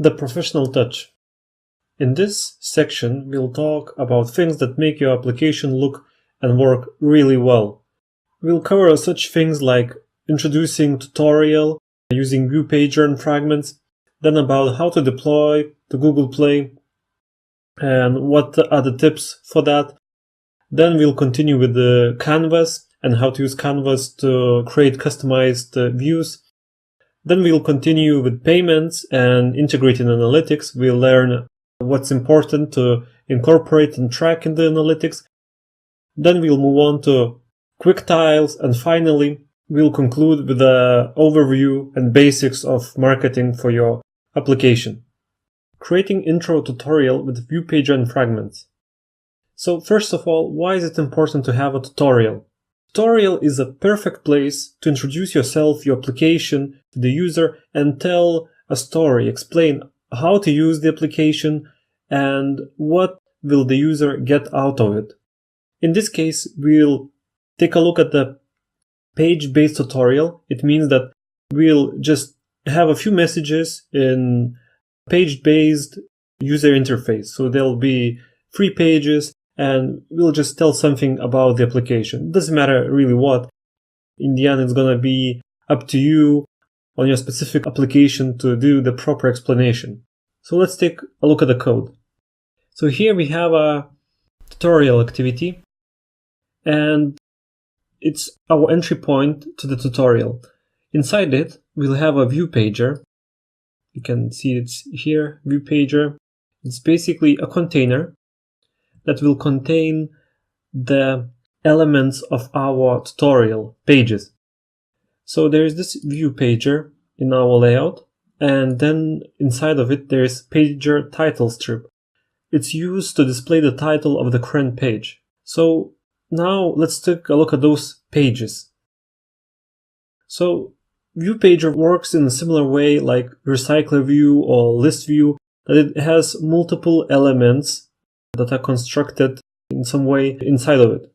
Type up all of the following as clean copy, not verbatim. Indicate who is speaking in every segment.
Speaker 1: The professional touch. In this section, we'll talk about things that make your application look and work really well. We'll cover such things like introducing tutorial, using ViewPager and Fragments, then about how to deploy to Google Play, and what are the tips for that. Then we'll continue with the Canvas and how to use Canvas to create customized views. Then we'll continue with payments and integrating analytics. We'll learn what's important to incorporate and track in the analytics. Then we'll move on to quick tiles, and finally we'll conclude with an overview and basics of marketing for your application. Creating intro tutorial with ViewPager and Fragments. So first of all, why is it important to have a tutorial? Tutorial is a perfect place to introduce yourself, your application to the user, and tell a story, explain how to use the application and what will the user get out of it. In this case, we'll take a look at the page-based tutorial. It means that we'll just have a few messages in page-based user interface. So there'll be 3 pages and we'll just tell something about the application. It doesn't matter really what. In the end, it's going to be up to you on your specific application to do the proper explanation. So let's take a look at the code. So here we have a tutorial activity, and it's our entry point to the tutorial. Inside it, we'll have a ViewPager. You can see it's here, ViewPager. It's basically a container that will contain the elements of our tutorial pages. So there is this ViewPager in our layout, and then inside of it there is pager title strip. It's used to display the title of the current page. So now let's take a look at those pages. So ViewPager works in a similar way like Recycler View or List View, that it has multiple elements that are constructed in some way inside of it.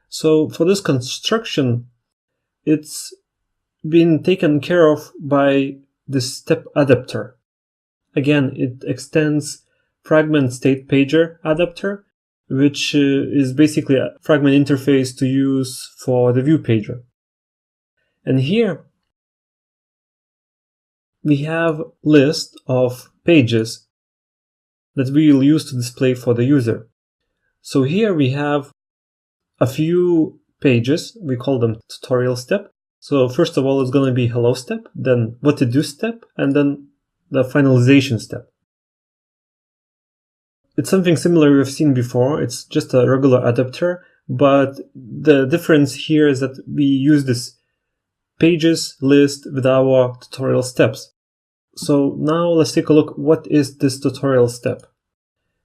Speaker 1: So for this construction, it's been taken care of by the step adapter. Again, it extends fragment state pager adapter, which is basically a fragment interface to use for the ViewPager. And here we have list of pages that we will use to display for the user. So here we have a few pages, we call them tutorial step. So first of all, it's going to be hello step, then what to do step, and then the finalization step. It's something similar we've seen before. It's just a regular adapter, but the difference here is that we use this pages list with our tutorial steps. So now let's take a look. What is this tutorial step?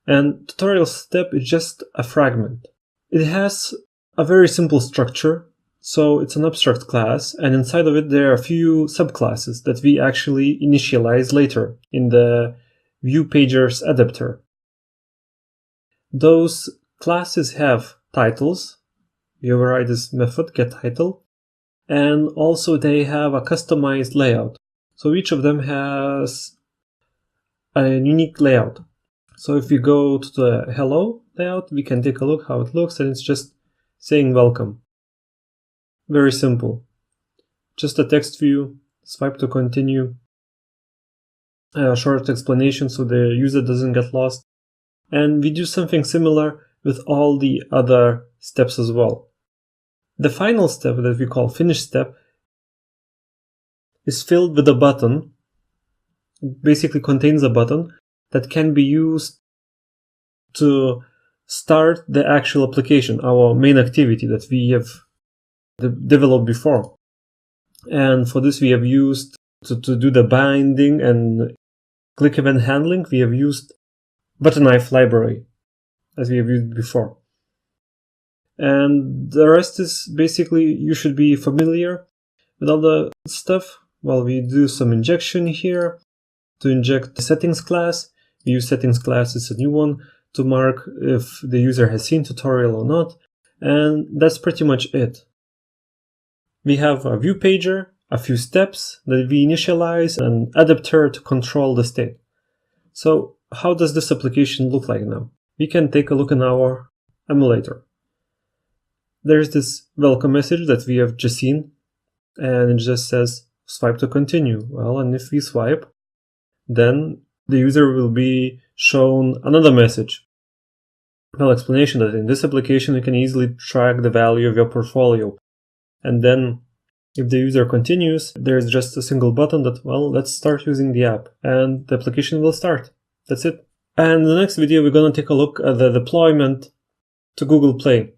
Speaker 1: And tutorial step is just a fragment. It has a very simple structure. So it's an abstract class, and inside of it there are a few subclasses that we actually initialize later in the ViewPager's adapter. Those classes have titles. We override this method, getTitle, and also they have a customized layout. So each of them has a unique layout. So if we go to the hello layout, we can take a look how it looks, and it's just saying welcome. Very simple. Just a text view, swipe to continue, a short explanation so the user doesn't get lost. And we do something similar with all the other steps as well. The final step that we call finish step is filled with a button. It basically contains a button that can be used to start the actual application, our main activity that we have developed before. And for this we have used to do the binding and click event handling, we have used button knife library as we have used before. And the rest is basically, you should be familiar with all the stuff. Well, we do some injection here to inject the settings class. We use settings class, it's a new one, to mark if the user has seen tutorial or not. And that's pretty much it. We have a ViewPager, a few steps that we initialize an adapter to control the state. So how does this application look like now? We can take a look in our emulator. There's this welcome message that we have just seen, and it just says swipe to continue. Well, and if we swipe, then the user will be shown another message. Well, explanation that in this application you can easily track the value of your portfolio. And then if the user continues, there's just a single button that, well, let's start using the app, and the application will start. That's it. And in the next video, we're going to take a look at the deployment to Google Play.